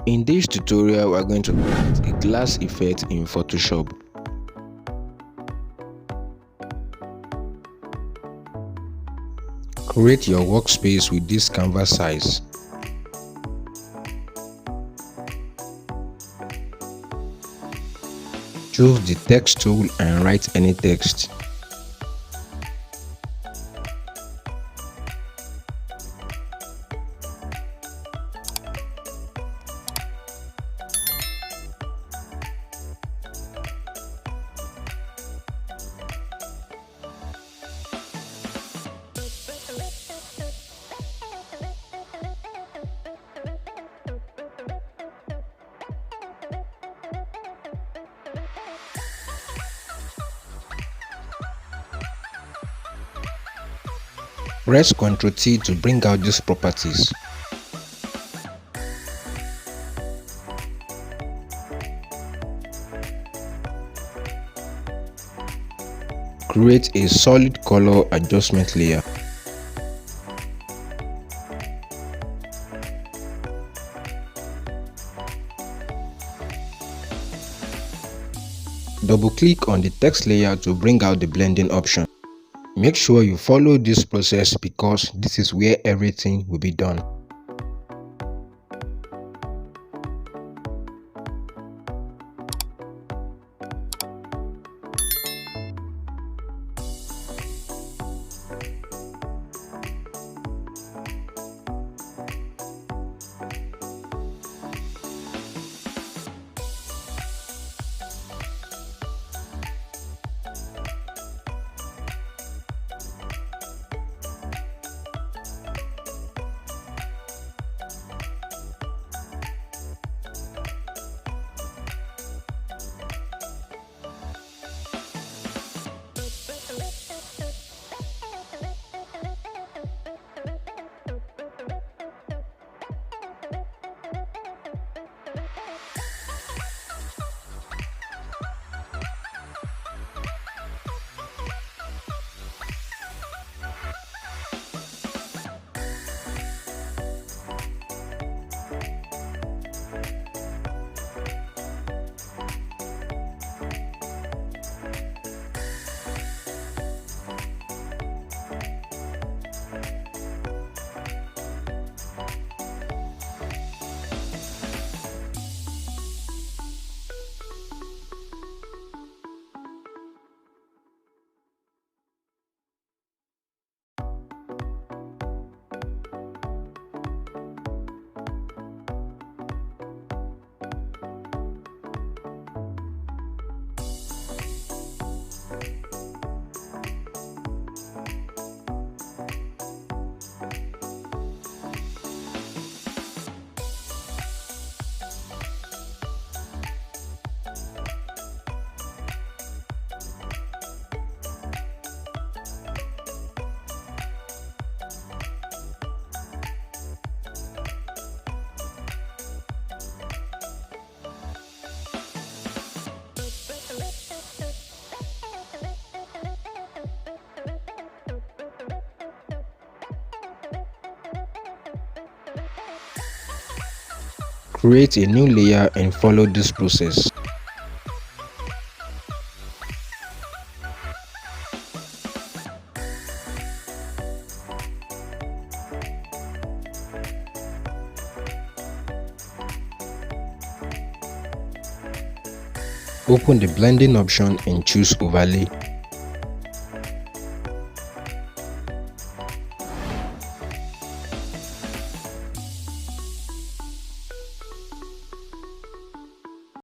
In this tutorial, we are going to create a glass effect in Photoshop. Create your workspace with this canvas size. Choose the text tool and write any text. Press Ctrl T to bring out these properties. Create a solid color adjustment layer. Double-click on the text layer to bring out the blending option. Make sure you follow this process because this is where everything will be done. Create a new layer and follow this process. Open the blending option and choose overlay.